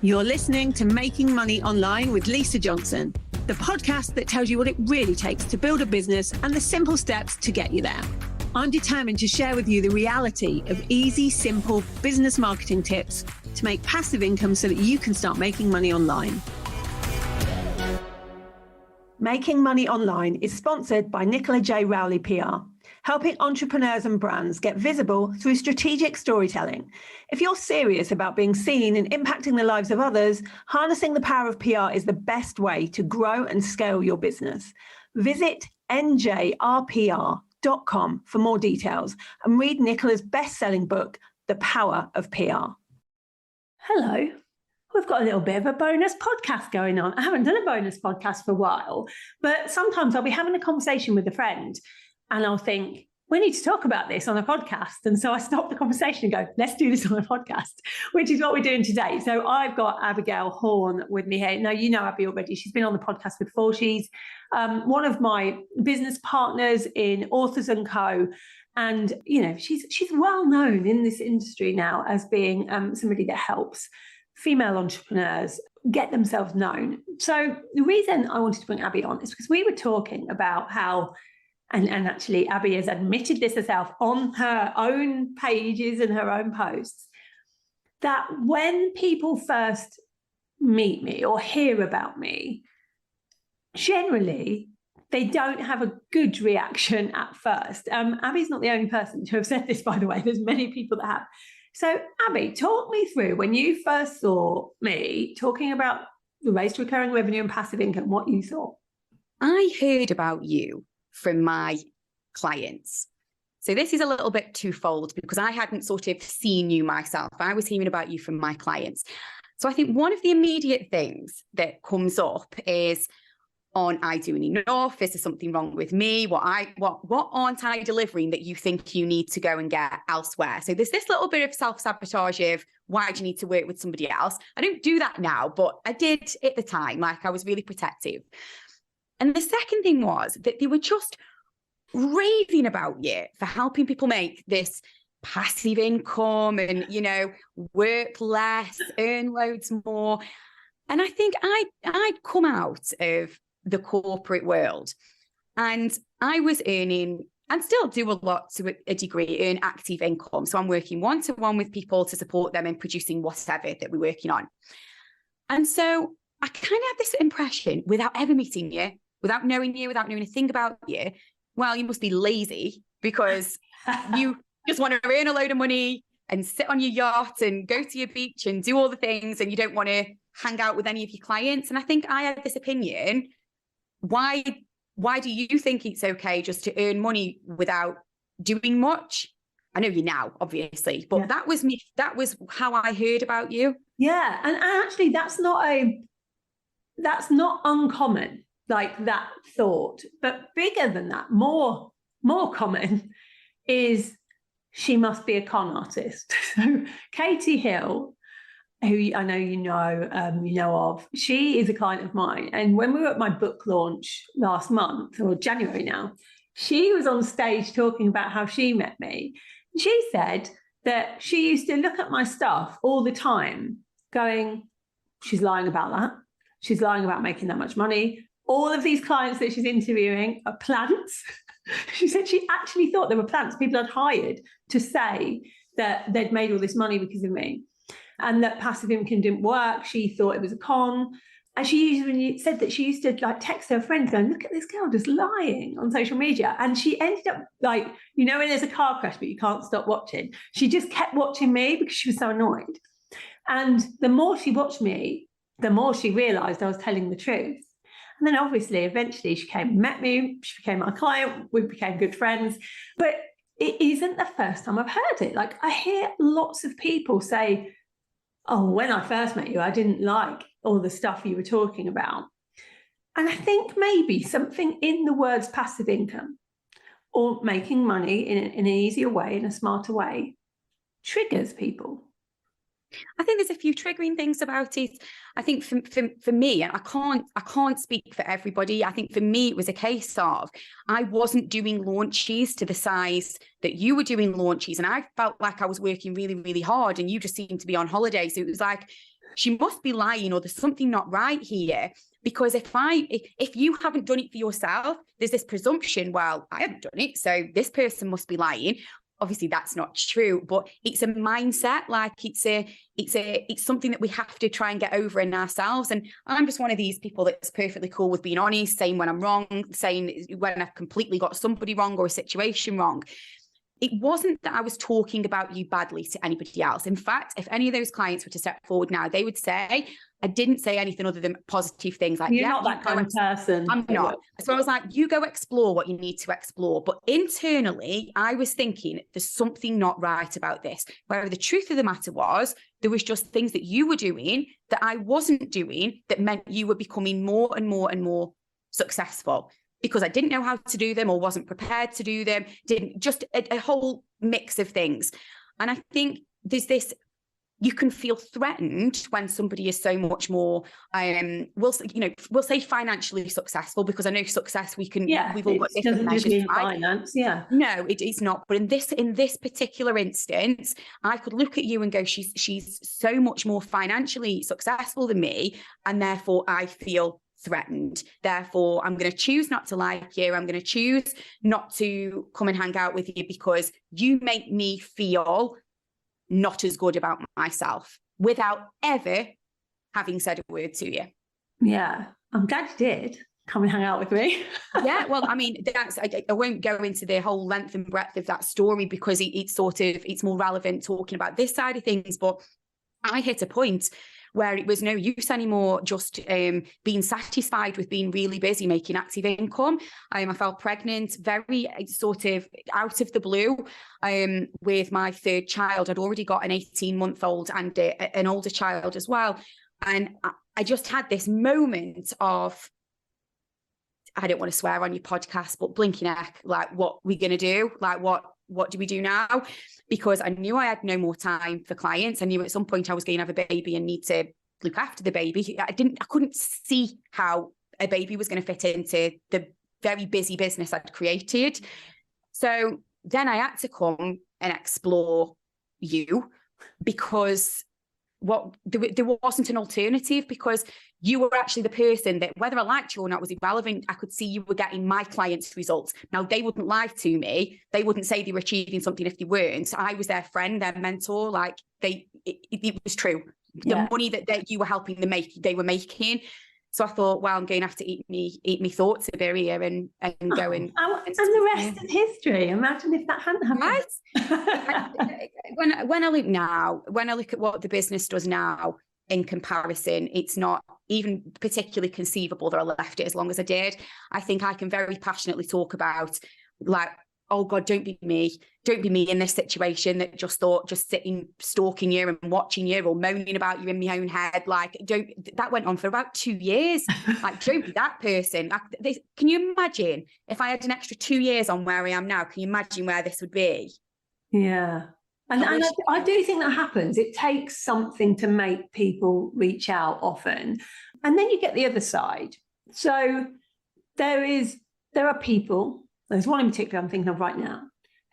You're listening to Making Money Online with Lisa Johnson, the podcast that tells you what it really takes to build a business and the simple steps to get you there. I'm determined to share with you the reality of easy, simple business marketing tips to make passive income so that you can start making money online. Making Money Online is sponsored by Nicola J. Rowley PR, helping entrepreneurs and brands get visible through strategic storytelling. If you're serious about being seen and impacting the lives of others, harnessing the power of PR is the best way to grow and scale your business. Visit njrpr.com for more details and read Nicola's best-selling book, The Power of PR. Hello. We've got a little bit of a bonus podcast going on. I haven't done a bonus podcast for a while, but sometimes I'll be having a conversation with a friend and I'll think, we need to talk about this on a podcast. And so I stop the conversation and go, let's do this on a podcast, which is what we're doing today. So I've got Abigail Horn with me here. Now, you know Abby already. She's been on the podcast before. She's one of my business partners in Authors & Co. And, you know, she's well known in this industry now as being somebody that helps female entrepreneurs get themselves known. So the reason I wanted to bring Abby on is because we were talking about how, and actually Abby has admitted this herself on her own pages and her own posts, that when people first meet me or hear about me, generally they don't have a good reaction at first. Abby's not the only person to have said this, by the way. There's many people that have. So, Abby, talk me through when you first saw me talking about the raised recurring revenue and passive income, what you thought. I heard about you from my clients. So this is a little bit twofold because I hadn't sort of seen you myself. I was hearing about you from my clients. So I think one of the immediate things that comes up is, aren't I doing enough? Is there something wrong with me? What aren't I delivering that you think you need to go and get elsewhere? So there's this little bit of self-sabotage of, why do you need to work with somebody else? I don't do that now, but I did at the time. Like, I was really protective. And the second thing was that they were just raving about you for helping people make this passive income and, you know, work less, earn loads more. And I think I'd come out of the corporate world and I was earning, and still do a lot to a degree, earn active income. So I'm working one-to-one with people to support them in producing whatever that we're working on. And so I kind of had this impression, without ever meeting you, without knowing you, without knowing anything about you, well, you must be lazy because you just want to earn a load of money and sit on your yacht and go to your beach and do all the things, and you don't want to hang out with any of your clients. And I think I had this opinion. Why do you think it's okay just to earn money without doing much? I know you now, obviously, but that was me. That was how I heard about you. Yeah. And actually that's not uncommon, like that thought, but bigger than that, more common is, she must be a con artist. So Katie Hill, who I know you know of, she is a client of mine. And when we were at my book launch last month, or January now, she was on stage talking about how she met me. She said that she used to look at my stuff all the time going, she's lying about that. She's lying about making that much money. All of these clients that she's interviewing are plants. She said she actually thought they were plants. People had hired to say that they'd made all this money because of me, and that passive income didn't work. She thought it was a con. And she said that she used to like text her friends going, look at this girl just lying on social media. And she ended up like, you know, when there's a car crash, but you can't stop watching. She just kept watching me because she was so annoyed. And the more she watched me, the more she realized I was telling the truth. And then obviously, eventually she came and met me. She became my client. We became good friends. But it isn't the first time I've heard it. Like, I hear lots of people say, oh, when I first met you, I didn't like all the stuff you were talking about. And I think maybe something in the words passive income or making money in an easier way, in a smarter way, triggers people. I think there's a few triggering things about it. I think for me, and I can't speak for everybody. I think for me, it was a case of I wasn't doing launches to the size that you were doing launches. And I felt like I was working really, really hard and you just seemed to be on holiday. So it was like, she must be lying or there's something not right here. Because if you haven't done it for yourself, there's this presumption, well, I haven't done it, so this person must be lying. Obviously that's not true, but it's a mindset, like it's something that we have to try and get over in ourselves. And I'm just one of these people that's perfectly cool with being honest, saying when I'm wrong, saying when I've completely got somebody wrong or a situation wrong. It wasn't that I was talking about you badly to anybody else. In fact, if any of those clients were to step forward now, they would say, I didn't say anything other than positive things. Like, you're not that kind of person. I'm not. So I was like, you go explore what you need to explore. But internally, I was thinking there's something not right about this. Where the truth of the matter was, there was just things that you were doing that I wasn't doing that meant you were becoming more and more and more successful. Because I didn't know how to do them or wasn't prepared to do them, just a whole mix of things. And I think there's this, you can feel threatened when somebody is so much more, we'll say financially successful, because I know success we've all got different measures. Right? Finance, yeah. No, it's not. But in this particular instance, I could look at you and go, she's so much more financially successful than me, and therefore I feel threatened. Therefore, I'm going to choose not to like you. I'm going to choose not to come and hang out with you because you make me feel not as good about myself without ever having said a word to you. Yeah, I'm glad you did come and hang out with me. Yeah, well, I mean, I won't go into the whole length and breadth of that story because it's more relevant talking about this side of things. But I hit a point where it was no use anymore just being satisfied with being really busy, making active income. I fell pregnant very sort of out of the blue with my third child. I'd already got an 18-month-old and an older child as well. And I just had this moment of, I don't want to swear on your podcast, but blinking heck, like, what we're going to do? Like, what do we do now? Because I knew I had no more time for clients. I knew at some point I was going to have a baby and need to look after the baby. I couldn't see how a baby was going to fit into the very busy business I'd created. So then I had to come and explore you because there wasn't an alternative, because you were actually the person that, whether I liked you or not, was irrelevant. I could see you were getting my clients' results. Now, they wouldn't lie to me. They wouldn't say they were achieving something if they weren't. I was their friend, their mentor. Like, it was true. The money that you were helping them make, they were making. So I thought, well, I'm going to have to eat me thoughts a bit here and go and the rest is history. Imagine if that hadn't happened. Right? when I look at what the business does now in comparison, it's not even particularly conceivable that I left it as long as I did. I think I can very passionately talk about, like, oh God, don't be me in this situation that just sitting stalking you and watching you or moaning about you in my own head. Like, that went on for about 2 years. Like, don't be that person. Can you imagine if I had an extra 2 years on where I am now? Can you imagine where this would be? Yeah. And I do think that happens. It takes something to make people reach out often. And then you get the other side. So there are people, there's one in particular I'm thinking of right now,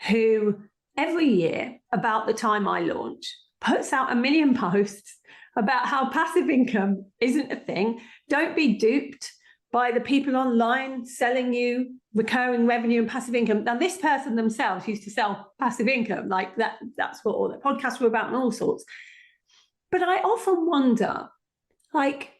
who every year about the time I launch puts out 1 million posts about how passive income isn't a thing. Don't be duped by the people online selling you recurring revenue and passive income. Now, this person themselves used to sell passive income, like that's what all their podcasts were about and all sorts. But I often wonder, like,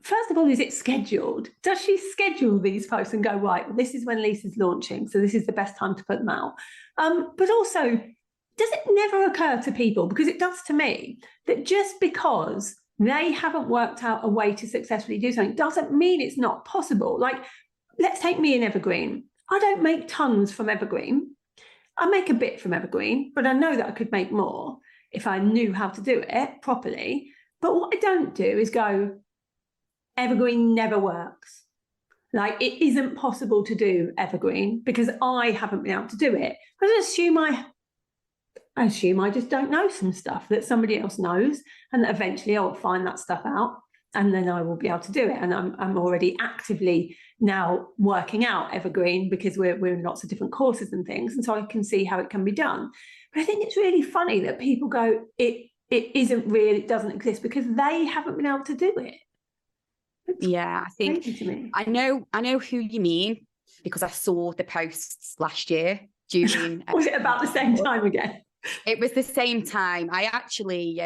first of all, is it scheduled? Does she schedule these posts and go, right, well, this is when Lisa's launching, so this is the best time to put them out? But also, does it never occur to people, because it does to me, that just because they haven't worked out a way to successfully do something doesn't mean it's not possible? Like, let's take me and Evergreen. I don't make tons from Evergreen. I make a bit from Evergreen, but I know that I could make more if I knew how to do it properly. But what I don't do is go, Evergreen never works. Like, it isn't possible to do Evergreen because I haven't been able to do it. I just assume I I assume I just don't know some stuff that somebody else knows, and that eventually I'll find that stuff out, and then I will be able to do it. And I'm already actively now working out Evergreen, because we're in lots of different courses and things, and so I can see how it can be done. But I think it's really funny that people go, it isn't real, it doesn't exist, because they haven't been able to do it. Yeah, I think to me. I know who you mean, because I saw the posts last year during. Was it about the same time again? It was the same time. I actually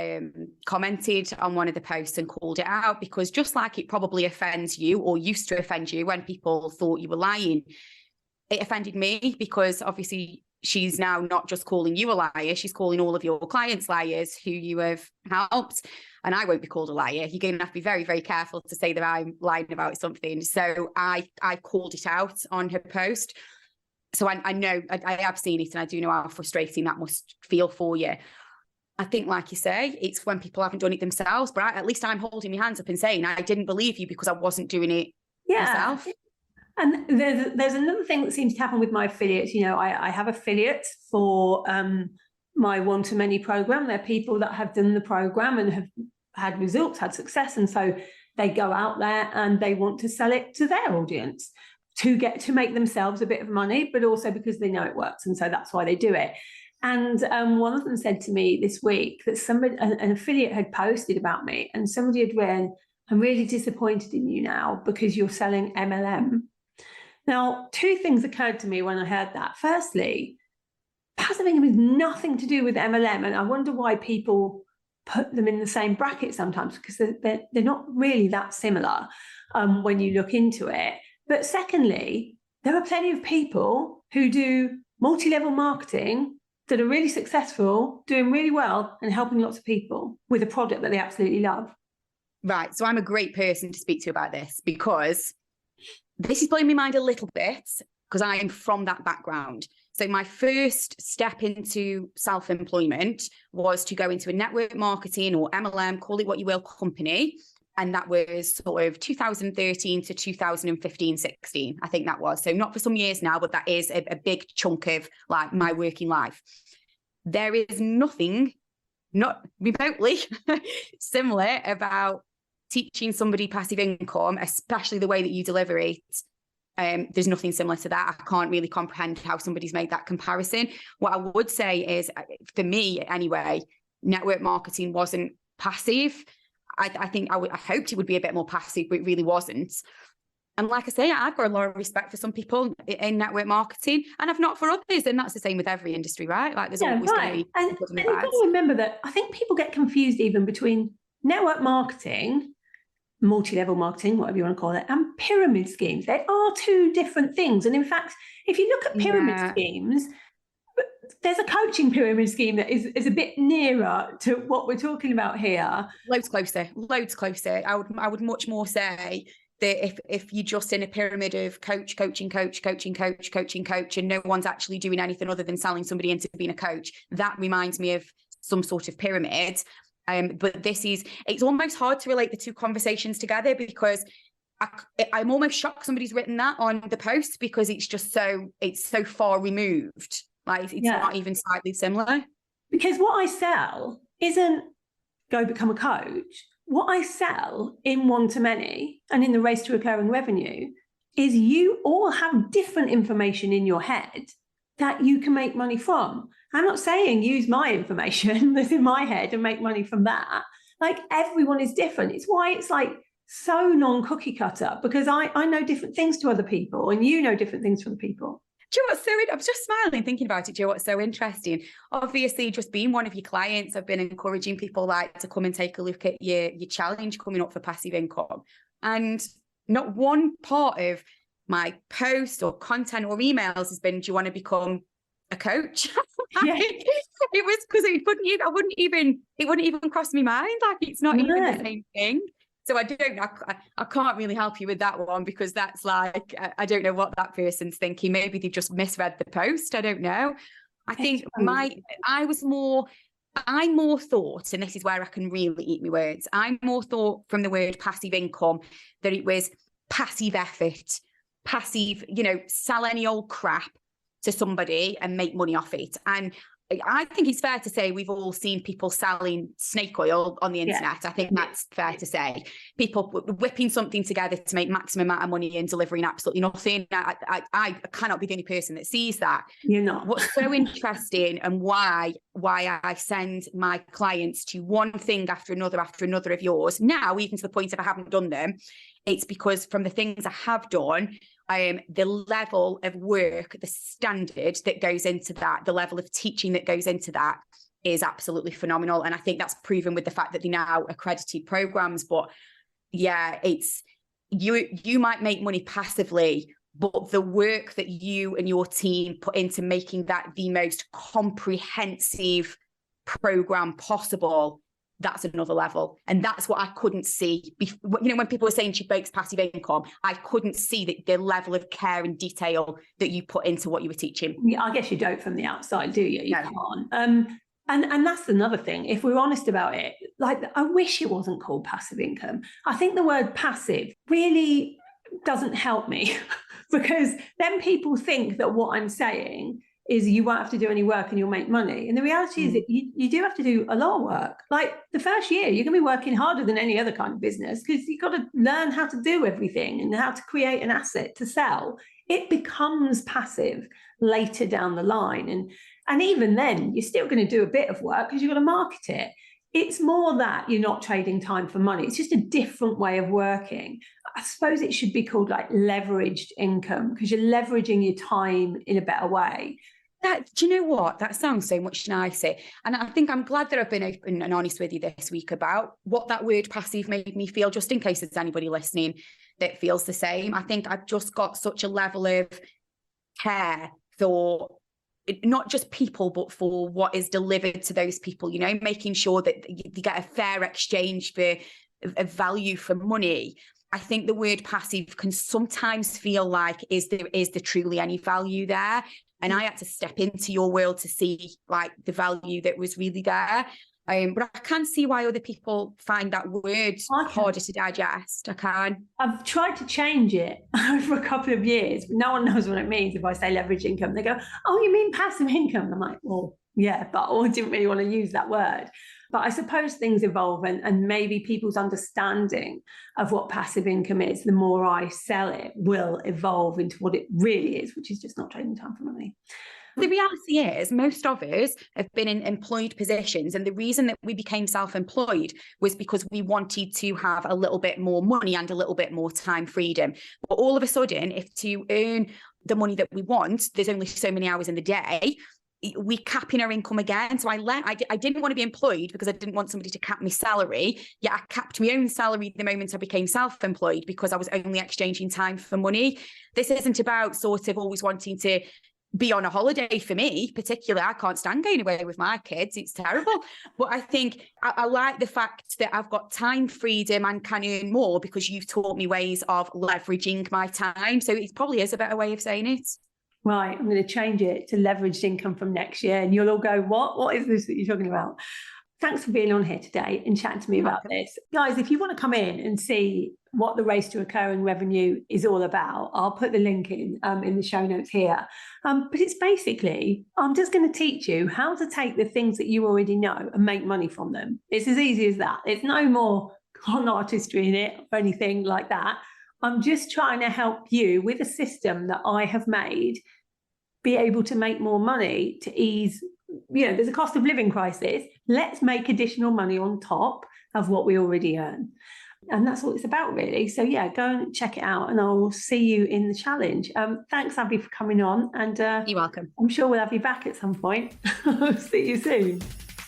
commented on one of the posts and called it out, because just like it probably offends you, or used to offend you, when people thought you were lying, it offended me, because obviously she's now not just calling you a liar, she's calling all of your clients liars who you have helped. And I won't be called a liar. You're going to have to be very, very careful to say that I'm lying about something. So I called it out on her post. So I know, I have seen it, and I do know how frustrating that must feel for you. I think, like you say, it's when people haven't done it themselves, but at least I'm holding my hands up and saying I didn't believe you because I wasn't doing it myself. And there's another thing that seems to happen with my affiliates. You know, I have affiliates for my one-to-many program. They're people that have done the program and have had results, had success, and so they go out there and they want to sell it to their audience to make themselves a bit of money, but also because they know it works, and so that's why they do it. And one of them said to me this week that an affiliate had posted about me, and somebody had written, "I'm really disappointed in you now because you're selling MLM." Now, two things occurred to me when I heard that. Firstly, passive income has nothing to do with MLM, and I wonder why people put them in the same bracket sometimes, because they're not really that similar when you look into it. But secondly, there are plenty of people who do multi-level marketing that are really successful, doing really well, and helping lots of people with a product that they absolutely love. Right. So I'm a great person to speak to about this, because this is blowing my mind a little bit, because I am from that background. So my first step into self-employment was to go into a network marketing, or MLM, call it what you will, company. And that was sort of 2013 to 2015, 16, I think that was. So not for some years now, but that is a big chunk of like my working life. There is nothing, not remotely similar about teaching somebody passive income, especially the way that you deliver it. There's nothing similar to that. I can't really comprehend how somebody's made that comparison. What I would say is, for me anyway, network marketing wasn't passive. I think I hoped it would be a bit more passive, but it really wasn't. And like I say, I've got a lot of respect for some people in network marketing, and I've not for others. And that's the same with every industry, right? Like there's always going to be. And you've got to remember that I think people get confused even between network marketing, multi-level marketing, whatever you want to call it, and pyramid schemes. They are two different things. And in fact, if you look at pyramid schemes, there's a coaching pyramid scheme that is a bit nearer to what we're talking about here. Loads closer. I would much more say that if you're just in a pyramid of coaching, and no one's actually doing anything other than selling somebody into being a coach, that reminds me of some sort of pyramid. But it's almost hard to relate the two conversations together, because I'm almost shocked somebody's written that on the post, because it's so far removed. Like it's not even slightly similar. Because what I sell isn't go become a coach. What I sell in one-to-many and in the race to recurring revenue is you all have different information in your head that you can make money from. I'm not saying use my information that's in my head and make money from that. Like everyone is different. It's why it's like so non-cookie cutter, because I know different things to other people and you know different things from people. Do you know what's I was just smiling thinking about it. Do you know what's so interesting? Obviously, just being one of your clients, I've been encouraging people like to come and take a look at your challenge coming up for passive income. And not one part of my post or content or emails has been, do you want to become a coach? Yeah. It was because it wouldn't even cross my mind. Like it's not even the same thing. So I can't really help you with that one, because that's like, I don't know what that person's thinking. Maybe they've just misread the post. I don't know. I think I more thought, and this is where I can really eat my words, I more thought from the word passive income that it was passive effort, passive, sell any old crap to somebody and make money off it. And I think it's fair to say we've all seen people selling snake oil on the internet. I think that's fair to say. People whipping something together to make maximum amount of money and delivering absolutely nothing. I cannot be the only person that sees that. You're not. What's so interesting, and why I send my clients to one thing after another of yours, now even to the point if I haven't done them, it's because from the things I have done, the level of work, the standard that goes into that, the level of teaching that goes into that is absolutely phenomenal. And I think that's proven with the fact that they're now accredited programs. But yeah, it's you might make money passively, but the work that you and your team put into making that the most comprehensive program possible, that's another level. And that's what I couldn't see. When people were saying she makes passive income, I couldn't see the level of care and detail that you put into what you were teaching. Yeah, I guess you don't from the outside, do you? You No. can't. And that's another thing. If we're honest about it, like, I wish it wasn't called passive income. I think the word passive really doesn't help me because then people think that what I'm saying is you won't have to do any work and you'll make money. And the reality is that you do have to do a lot of work. Like the first year, you're going to be working harder than any other kind of business because you've got to learn how to do everything and how to create an asset to sell. It becomes passive later down the line. And even then, you're still going to do a bit of work because you've got to market it. It's more that you're not trading time for money. It's just a different way of working. I suppose it should be called like leveraged income because you're leveraging your time in a better way. Do you know what? That sounds so much nicer. And I think I'm glad that I've been open and honest with you this week about what that word passive made me feel, just in case there's anybody listening that feels the same. I think I've just got such a level of care for not just people, but for what is delivered to those people, making sure that you get a fair exchange for a value for money. I think the word passive can sometimes feel like, is there truly any value there? And I had to step into your world to see like the value that was really there. But I can see why other people find that word harder to digest. I can. I've tried to change it for a couple of years. No one knows what it means if I say leverage income. They go, oh, you mean passive income? I'm like, well, yeah, but I didn't really want to use that word. But I suppose things evolve and maybe people's understanding of what passive income is, the more I sell it, will evolve into what it really is, which is just not trading time for money. The reality is most of us have been in employed positions, and the reason that we became self-employed was because we wanted to have a little bit more money and a little bit more time freedom. But all of a sudden, if to earn the money that we want, there's only so many hours in the day, we capping our income again. So I didn't want to be employed because I didn't want somebody to cap my salary. Yet I capped my own salary the moment I became self-employed because I was only exchanging time for money. This isn't about sort of always wanting to be on a holiday. For me particularly, I can't stand going away with my kids. It's terrible. But I think I like the fact that I've got time freedom and can earn more because you've taught me ways of leveraging my time. So it probably is a better way of saying it. Right, I'm going to change it to leveraged income from next year. And you'll all go, what is this that you're talking about? Thanks for being on here today and chatting to me about this. Guys, if you want to come in and see what the race to recurring revenue is all about, I'll put the link in the show notes here. But it's basically, I'm just going to teach you how to take the things that you already know and make money from them. It's as easy as that. It's no more con artistry in it or anything like that. I'm just trying to help you with a system that I have made be able to make more money to ease, there's a cost of living crisis. Let's make additional money on top of what we already earn. And that's what it's about, really. So, yeah, go and check it out and I'll see you in the challenge. Thanks, Abby, for coming on. And you're welcome. I'm sure we'll have you back at some point. See you soon.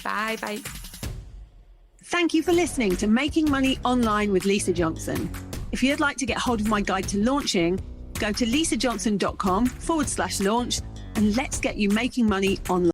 Bye. Bye. Thank you for listening to Making Money Online with Lisa Johnson. If you'd like to get hold of my guide to launching, go to lisajohnson.com/launch and let's get you making money online.